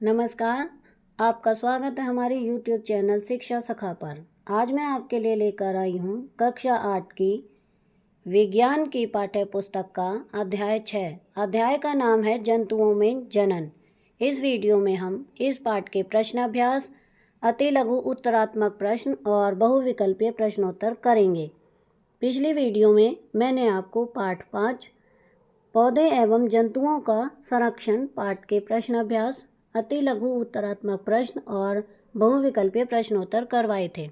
नमस्कार, आपका स्वागत है हमारे YouTube चैनल शिक्षा सखा पर। आज मैं आपके लिए लेकर आई हूँ कक्षा 8 की विज्ञान की पाठ्य पुस्तक का अध्याय 6। अध्याय का नाम है जंतुओं में जनन। इस वीडियो में हम इस पाठ के प्रश्नाभ्यास, अति लघु उत्तरात्मक प्रश्न और बहुविकल्पीय प्रश्नोत्तर करेंगे। पिछली वीडियो में मैंने आपको पाठ 5 पौधे एवं जंतुओं का संरक्षण पाठ के प्रश्नाभ्यास, अति लघु उत्तरात्मक प्रश्न और बहुविकल्पीय प्रश्नोत्तर करवाए थे।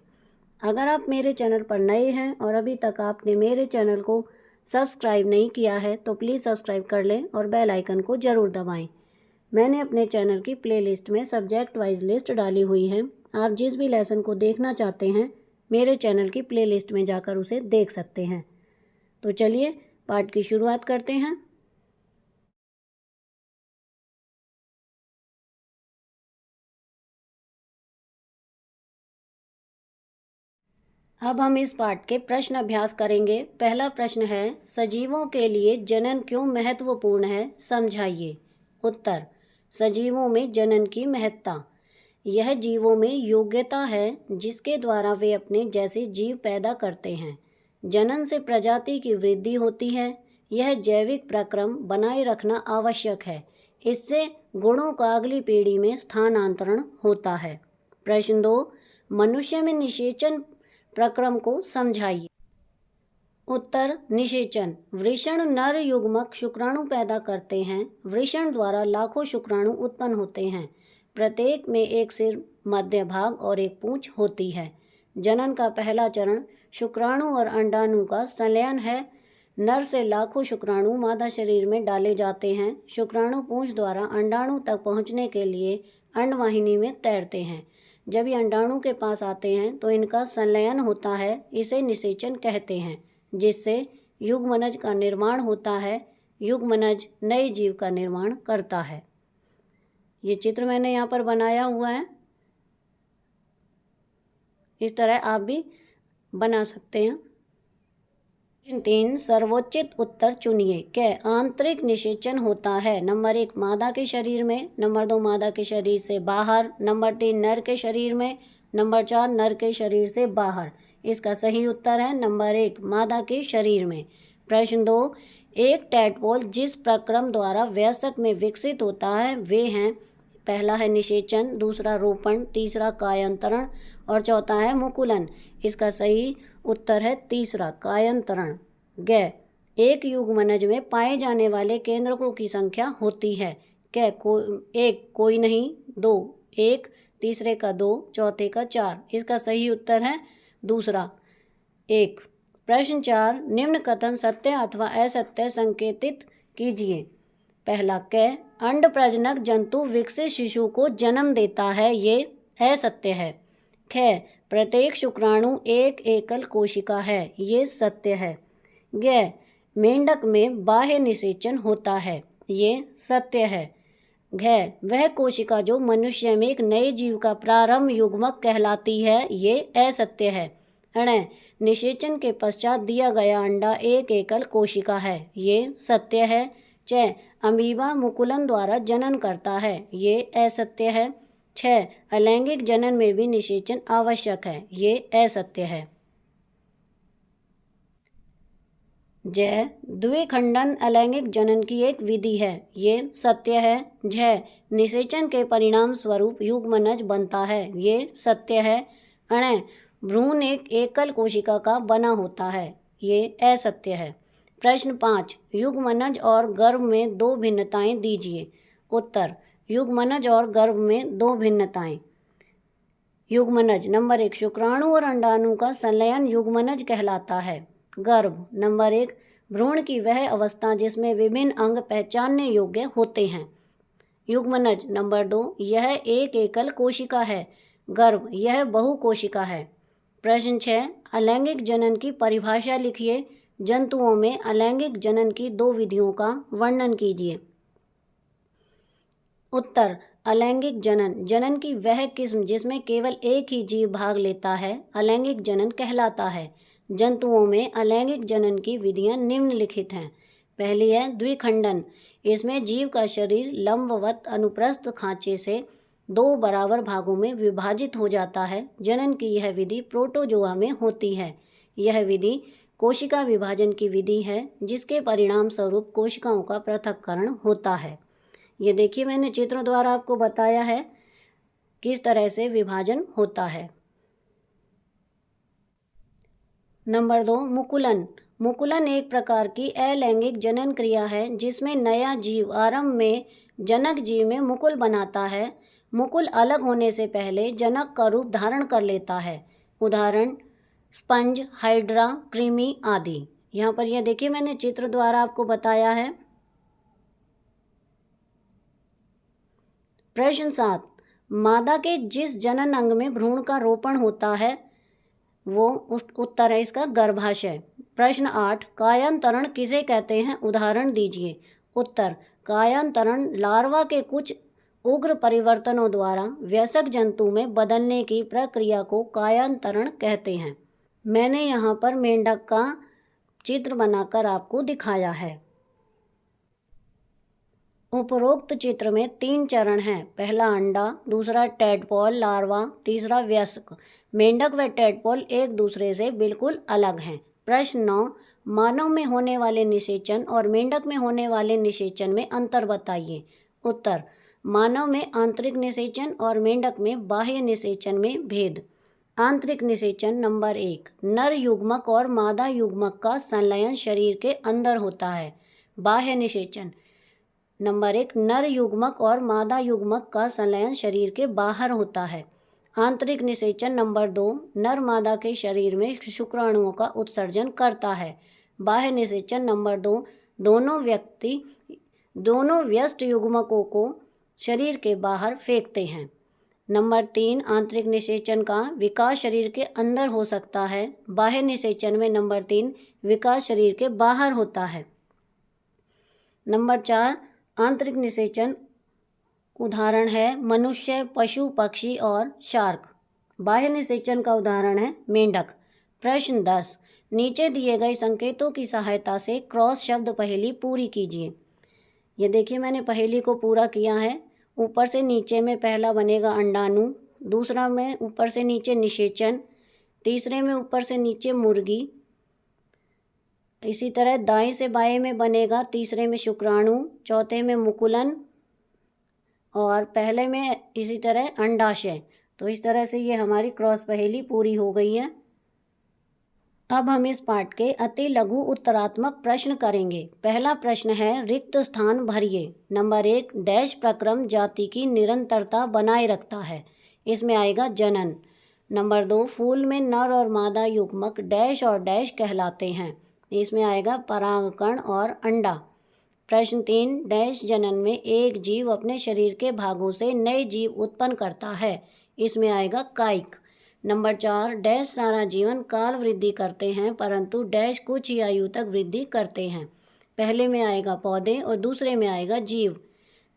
अगर आप मेरे चैनल पर नए हैं और अभी तक आपने मेरे चैनल को सब्सक्राइब नहीं किया है तो प्लीज़ सब्सक्राइब कर लें और बेल आइकन को ज़रूर दबाएं। मैंने अपने चैनल की प्लेलिस्ट में सब्जेक्ट वाइज लिस्ट डाली हुई है। आप जिस भी लेसन को देखना चाहते हैं मेरे चैनल की प्लेलिस्ट में जाकर उसे देख सकते हैं। तो चलिए पाठ की शुरुआत करते हैं। अब हम इस पाठ के प्रश्न अभ्यास करेंगे। पहला प्रश्न है, सजीवों के लिए जनन क्यों महत्वपूर्ण है, समझाइए। उत्तर, सजीवों में जनन की महत्ता। यह जीवों में योग्यता है जिसके द्वारा वे अपने जैसे जीव पैदा करते हैं। जनन से प्रजाति की वृद्धि होती है। यह जैविक प्रक्रम बनाए रखना आवश्यक है। इससे गुणों का अगली पीढ़ी में स्थानांतरण होता है। प्रश्न 2, मनुष्य में निषेचन प्रक्रम को समझाइए। उत्तर, निषेचन। वृषण नर युग्मक शुक्राणु पैदा करते हैं। वृषण द्वारा लाखों शुक्राणु उत्पन्न होते हैं। प्रत्येक में एक सिर, मध्य भाग और एक पूंछ होती है। जनन का पहला चरण शुक्राणु और अंडाणु का संलयन है। नर से लाखों शुक्राणु मादा शरीर में डाले जाते हैं। शुक्राणु पूंछ द्वारा अंडाणु तक पहुंचने के लिए अंडवाहिनी में तैरते हैं। जब ये अंडाणु के पास आते हैं तो इनका संलयन होता है। इसे निषेचन कहते हैं, जिससे युग्मनज का निर्माण होता है। युग्मनज नए जीव का निर्माण करता है। ये चित्र मैंने यहाँ पर बनाया हुआ है। इस तरह आप भी बना सकते हैं। 3, सर्वोचित उत्तर चुनिए। कै आंतरिक निषेचन होता है। नंबर 1 मादा के शरीर में, नंबर 2 मादा के शरीर से बाहर, नंबर 3 नर के शरीर में, नंबर 4 नर के शरीर से बाहर। इसका सही उत्तर है नंबर 1 मादा के शरीर में। प्रश्न 2, एक टैडपोल जिस प्रक्रम द्वारा वयस्क में विकसित होता है वे हैं। पहला है निषेचन, दूसरा रोपण, तीसरा कायांतरण और चौथा है मुकुलन। इसका सही उत्तर है तीसरा, कायांतरण। गै एक युग्मनज में पाए जाने वाले केंद्रकों की संख्या होती है। कै एक, कोई नहीं, 2, 1, तीसरे का 2, चौथे का 4। इसका सही उत्तर है दूसरा, 1। प्रश्न 4, निम्न कथन सत्य अथवा असत्य संकेतित कीजिए। पहला, कै अंड प्रजनक जंतु विकसित शिशु को जन्म देता है, ये असत्य है। ख प्रत्येक शुक्राणु एक एकल कोशिका है, ये सत्य है। ग मेंढक में बाह्य निषेचन होता है, ये सत्य है। घ वह कोशिका जो मनुष्य में एक नए जीव का प्रारंभ युग्मक कहलाती है, ये असत्य है। ण निषेचन के पश्चात दिया गया अंडा एक एकल कोशिका है, ये सत्य है। च अमीबा मुकुलन द्वारा जनन करता है, ये असत्य है। 6 अलैंगिक जनन में भी निषेचन आवश्यक है, ये असत्य है। ज द्विखंडन अलैंगिक जनन की एक विधि है, ये सत्य है। झ निषेचन के परिणाम स्वरूप युग्मनज बनता है, ये सत्य है। अण भ्रूण एक एकल कोशिका का बना होता है, ये असत्य है। प्रश्न 5, युग्मनज और गर्भ में दो भिन्नताएं दीजिए। उत्तर, युग्मनज और गर्भ में दो भिन्नताएं। युग्मनज नंबर 1 शुक्राणु और अंडाणु का संलयन युग्मनज कहलाता है। गर्भ नंबर 1 भ्रूण की वह अवस्था जिसमें विभिन्न अंग पहचानने योग्य होते हैं। युग्मनज नंबर 2 यह एक एकल कोशिका है। गर्भ यह बहुकोशिका है। प्रश्न 6, अलैंगिक जनन की परिभाषा लिखिए। जंतुओं में अलैंगिक जनन की दो विधियों का वर्णन कीजिए। उत्तर, अलैंगिक जनन जनन की वह किस्म जिसमें केवल एक ही जीव भाग लेता है अलैंगिक जनन कहलाता है। जंतुओं में अलैंगिक जनन की विधियां निम्नलिखित हैं। पहली है द्विखंडन। इसमें जीव का शरीर लंबवत अनुप्रस्थ खांचे से 2 बराबर भागों में विभाजित हो जाता है। जनन की यह विधि प्रोटोजोआ में होती है। यह विधि कोशिका विभाजन की विधि है, जिसके परिणाम स्वरूप कोशिकाओं का पृथक्करण होता है। ये देखिए, मैंने चित्रों द्वारा आपको बताया है किस तरह से विभाजन होता है। नंबर 2, मुकुलन। मुकुलन एक प्रकार की अलैंगिक जनन क्रिया है, जिसमें नया जीव आरंभ में जनक जीव में मुकुल बनाता है। मुकुल अलग होने से पहले जनक का रूप धारण कर लेता है। उदाहरण स्पंज, हाइड्रा, कृमि आदि। यहाँ पर यह देखिए, मैंने चित्र द्वारा आपको बताया है। प्रश्न 7, मादा के जिस जनन अंग में भ्रूण का रोपण होता है वो उत्तर है इसका गर्भाशय। प्रश्न 8, कायांतरण किसे कहते हैं, उदाहरण दीजिए। उत्तर, कायांतरण लार्वा के कुछ उग्र परिवर्तनों द्वारा वयस्क जंतु में बदलने की प्रक्रिया को कायांतरण कहते हैं। मैंने यहाँ पर मेंढक का चित्र बनाकर आपको दिखाया है। उपरोक्त चित्र में 3 चरण हैं। पहला अंडा, दूसरा टैडपोल लार्वा, तीसरा वयस्क। मेंढक व टैडपोल एक दूसरे से बिल्कुल अलग हैं। प्रश्न 9, मानव में होने वाले निषेचन और मेंढक में होने वाले निषेचन में अंतर बताइए। उत्तर, मानव में आंतरिक निषेचन और मेंढक में बाह्य निषेचन में भेद। आंतरिक निषेचन नंबर 1, नर युग्मक और मादा युग्मक का संलयन शरीर के अंदर होता है। बाह्य निषेचन नंबर 1, नर युग्मक और मादा युग्मक का संलयन शरीर के बाहर होता है। आंतरिक निषेचन नंबर 2, नर मादा के शरीर में शुक्राणुओं का उत्सर्जन करता है। बाह्य निषेचन नंबर 2, दोनों व्यस्त युग्मकों को शरीर के बाहर फेंकते हैं। नंबर 3, आंतरिक निषेचन का विकास शरीर के अंदर हो सकता है। बाह्य निषेचन में नंबर 3, विकास शरीर के बाहर होता है। नंबर 4, आंतरिक निषेचन उदाहरण है मनुष्य, पशु, पक्षी और शार्क। बाह्य निषेचन का उदाहरण है मेंढक। प्रश्न 10, नीचे दिए गए संकेतों की सहायता से क्रॉस शब्द पहेली पूरी कीजिए। ये देखिए, मैंने पहेली को पूरा किया है। ऊपर से नीचे में पहला बनेगा अंडाणु, दूसरा में ऊपर से नीचे निषेचन, तीसरे में ऊपर से नीचे मुर्गी, इसी तरह दाएं से बाएं में बनेगा तीसरे में शुक्राणु, चौथे में मुकुलन और पहले में इसी तरह अंडाशय। तो इस तरह से ये हमारी क्रॉस पहेली पूरी हो गई है। अब हम इस पाठ के अति लघु उत्तरात्मक प्रश्न करेंगे। पहला प्रश्न है, रिक्त स्थान भरिए। नंबर 1, डैश प्रक्रम जाति की निरंतरता बनाए रखता है। इसमें आएगा जनन। नंबर 2, फूल में नर और मादा युग्मक डैश और डैश कहलाते हैं। इसमें आएगा परागकण और अंडा। प्रश्न 3, डैश जनन में एक जीव अपने शरीर के भागों से नए जीव उत्पन्न करता है। इसमें आएगा कायिक। नंबर 4, डैश सारा जीवन काल वृद्धि करते हैं, परंतु डैश कुछ ही आयु तक वृद्धि करते हैं। पहले में आएगा पौधे और दूसरे में आएगा जीव।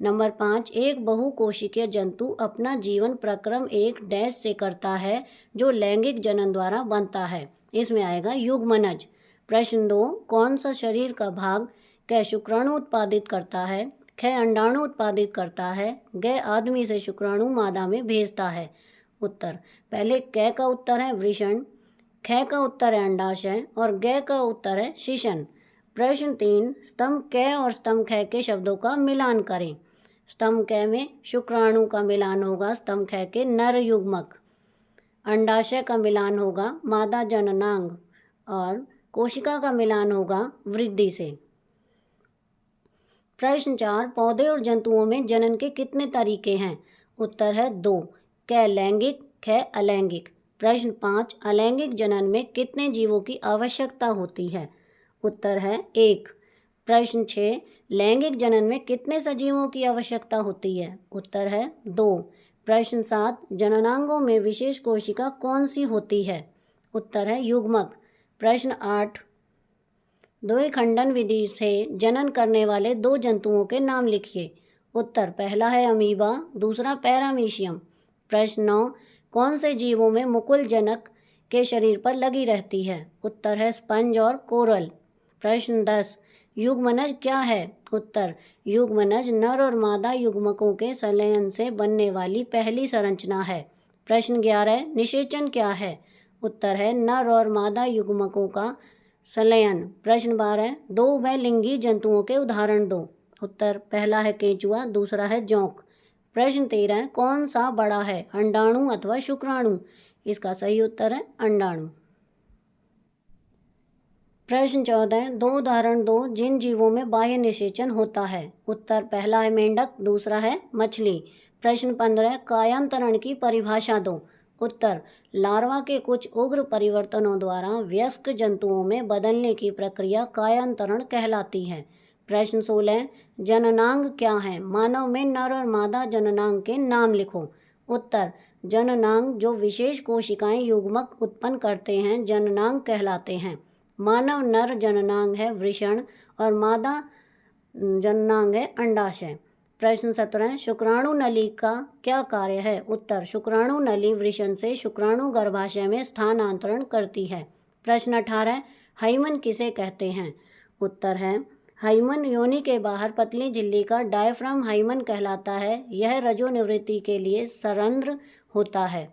नंबर 5, एक बहुकोशिकीय जंतु अपना जीवन प्रक्रम एक डैश से करता है, जो लैंगिक जनन द्वारा बनता है। इसमें आएगा युग्मनज। प्रश्न 2, कौन सा शरीर का भाग क शुक्राणु उत्पादित करता है, ख अंडाणु उत्पादित करता है, ग आदमी से शुक्राणु मादा में भेजता है। उत्तर, पहले क का उत्तर है वृषण, ख का उत्तर है अंडाशय और ग का उत्तर है शिशन। प्रश्न 3, स्तंभ क और स्तंभ ख के शब्दों का मिलान करें। स्तंभ क में शुक्राणु का मिलान होगा स्तंभ ख के नर युग्मक, अंडाशय का मिलान होगा मादा जननांग और कोशिका का मिलान होगा वृद्धि से। प्रश्न 4, पौधे और जंतुओं में जनन के कितने तरीके हैं। उत्तर है 2, क लैंगिक, ख अलैंगिक। प्रश्न 5, अलैंगिक जनन में कितने जीवों की आवश्यकता होती है। उत्तर है 1। प्रश्न 6, लैंगिक जनन में कितने सजीवों की आवश्यकता होती है। उत्तर है 2। प्रश्न 7, जननांगों में विशेष कोशिका कौन सी होती है। उत्तर है युग्मक। प्रश्न 8, द्विखंडन विधि से जनन करने वाले 2 जंतुओं के नाम लिखिए। उत्तर, पहला है अमीबा, दूसरा पैरामीशियम। प्रश्न 9, कौन से जीवों में मुकुल जनक के शरीर पर लगी रहती है। उत्तर है स्पंज और कोरल। प्रश्न 10, युग्मनज क्या है? उत्तर, युग्मनज नर और मादा युग्मकों के संलयन से बनने वाली पहली संरचना है। प्रश्न 11, निषेचन क्या है? उत्तर है नर और मादा युग्मकों का संलयन। प्रश्न 12, दो उभयलिंगी जंतुओं के उदाहरण दो। उत्तर, पहला है केंचुआ, दूसरा है जोंक। प्रश्न 13, कौन सा बड़ा है, अंडाणु अथवा शुक्राणु? इसका सही उत्तर है अंडाणु। प्रश्न 14, दो उदाहरण दो जिन जीवों में बाह्य निषेचन होता है। उत्तर, पहला है मेंढक, दूसरा है मछली। प्रश्न 15, कायांतरण की परिभाषा दो। उत्तर, लार्वा के कुछ उग्र परिवर्तनों द्वारा वयस्क जंतुओं में बदलने की प्रक्रिया कायांतरण कहलाती है। प्रश्न 16, जननांग क्या है? मानव में नर और मादा जननांग के नाम लिखो। उत्तर, जननांग जो विशेष कोशिकाएं युग्मक उत्पन्न करते हैं जननांग कहलाते हैं। मानव नर जननांग है वृषण और मादा जननांग है अंडाशय। प्रश्न 17, शुक्राणु नली का क्या कार्य है? उत्तर, शुक्राणु नली वृषण से शुक्राणु गर्भाशय में स्थानांतरण करती है। प्रश्न 18, हाइमन किसे कहते हैं? उत्तर है हाइमन योनि के बाहर पतली झिल्ली का डायफ्राम हाइमन कहलाता है। यह रजोनिवृत्ति के लिए सरंध्र होता है।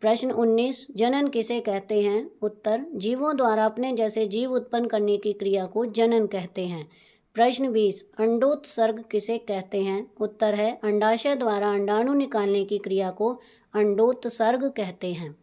प्रश्न 19, जनन किसे कहते हैं? उत्तर, जीवों द्वारा अपने जैसे जीव उत्पन्न करने की क्रिया को जनन कहते हैं। प्रश्न 20, अंडोत्सर्ग किसे कहते हैं? उत्तर है अंडाशय द्वारा अंडाणु निकालने की क्रिया को अंडोत्सर्ग कहते हैं।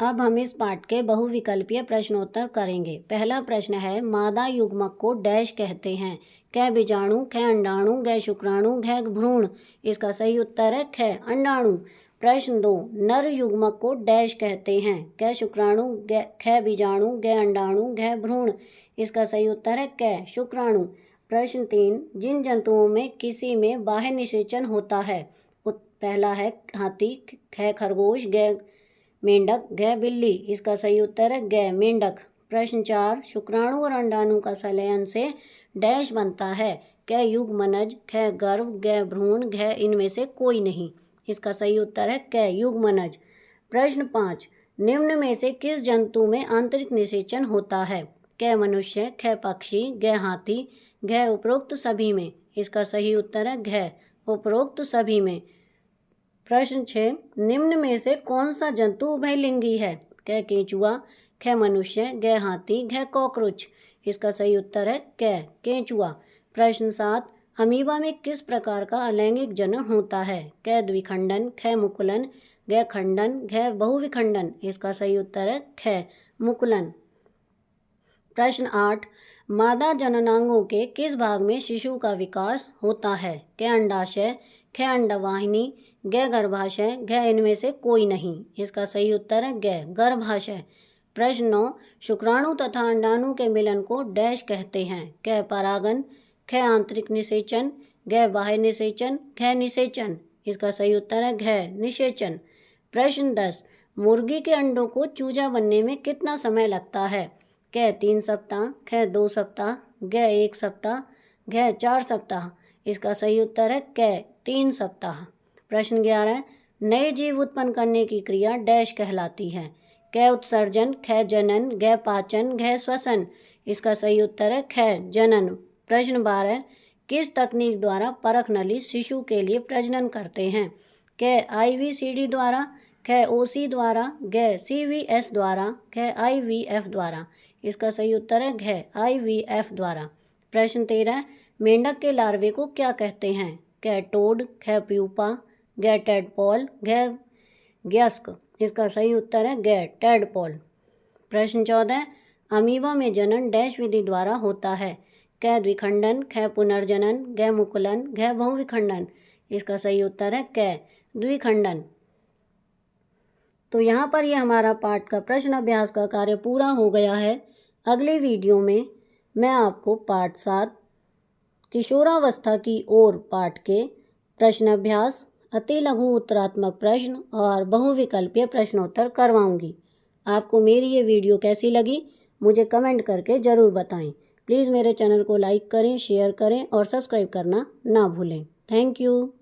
अब हम इस पाठ के बहुविकल्पीय प्रश्नोत्तर करेंगे। पहला प्रश्न है, मादा युग्मक को डैश कहते हैं? क बीजाणु, ख अंडाणु, ग शुक्राणु, घ भ्रूण। इसका सही उत्तर है ख अंडाणु। प्रश्न 2, नर युग्मक को डैश कहते हैं? क शुक्राणु, ख बीजाणु, ग अंडाणु, घ भ्रूण। इसका सही उत्तर है क शुक्राणु। प्रश्न 3, जिन जंतुओं में किसी में बाह्य निषेचन होता है? पहला है हाथी, ख खरगोश, ग मेंढक, घ बिल्ली। इसका सही उत्तर है ग मेंढक। प्रश्न 4, शुक्राणु और अंडाणु का संलयन से डैश बनता है? क युग्मनज, ख गर्भ, ग भ्रूण, घ इनमें से कोई नहीं। इसका सही उत्तर है क युग्मनज। प्रश्न 5, निम्न में से किस जंतु में आंतरिक निषेचन होता है? क मनुष्य, ख पक्षी, ग हाथी, घ उपरोक्त सभी में। इसका सही उत्तर है घ उपरोक्त सभी में। प्रश्न 6, निम्न में से कौन सा जंतु उभयलिंगी है? क केंचुआ, ख मनुष्य, ग हाथी, घ कॉकरोच। इसका सही उत्तर है क केंचुआ। प्रश्न 7, अमीबा में किस प्रकार का अलैंगिक जनन होता है? क द्विखंडन, ख मुकुलन, ग खंडन, घ बहुविखंडन। इसका सही उत्तर है ख मुकुलन। प्रश्न 8, मादा जननांगों के किस भाग में शिशु का विकास होता है? क अंडाशय, ख अंडवाहिनी, ग गर्भाशय, घ इनमें से कोई नहीं। इसका सही उत्तर है ग गर्भाशय। प्रश्न 9, शुक्राणु तथा अंडाणु के मिलन को डैश कहते हैं? क परागन, ख आंतरिक निषेचन, घ बाह्य निषेचन, घ निषेचन। इसका सही उत्तर है घ निषेचन। प्रश्न 10, मुर्गी के अंडों को चूजा बनने में कितना समय लगता है? क 3 सप्ताह, ख 2 सप्ताह, घ 1 सप्ताह, घ 4 सप्ताह। इसका सही उत्तर है क 3 सप्ताह। प्रश्न 11, नए जीव उत्पन्न करने की क्रिया डैश कहलाती है? क उत्सर्जन, ख जनन, घ पाचन, घ श्वसन। इसका सही उत्तर है ख जनन। प्रश्न 12, किस तकनीक द्वारा परख नली शिशु के लिए प्रजनन करते हैं? क IVCD द्वारा, ख OC द्वारा, घ CVS द्वारा, घ IVF द्वारा। इसका सही उत्तर है घ IVF द्वारा। प्रश्न 13, मेंढक के लार्वे को क्या कहते हैं? क टोड, ख प्यूपा, घ टेडपोल, घ ग्यस्क। इसका सही उत्तर है घ टेडपोल। प्रश्न 14, अमीबा में जनन डैश विधि द्वारा होता है? क द्विखंडन, ख पुनर्जनन, घ मुकुलन, घ बहुविखंडन। इसका सही उत्तर है क द्विखंडन। तो यहाँ पर ये हमारा पाठ का प्रश्न अभ्यास का कार्य पूरा हो गया है। अगले वीडियो में मैं आपको पाठ 7 किशोरावस्था की ओर पाठ के प्रश्न अभ्यास, अति लघु उत्तरात्मक प्रश्न और बहुविकल्पीय प्रश्नोत्तर करवाऊंगी। आपको मेरी ये वीडियो कैसी लगी मुझे कमेंट करके ज़रूर बताएं। प्लीज़ मेरे चैनल को लाइक करें, शेयर करें और सब्सक्राइब करना ना भूलें। Thank you.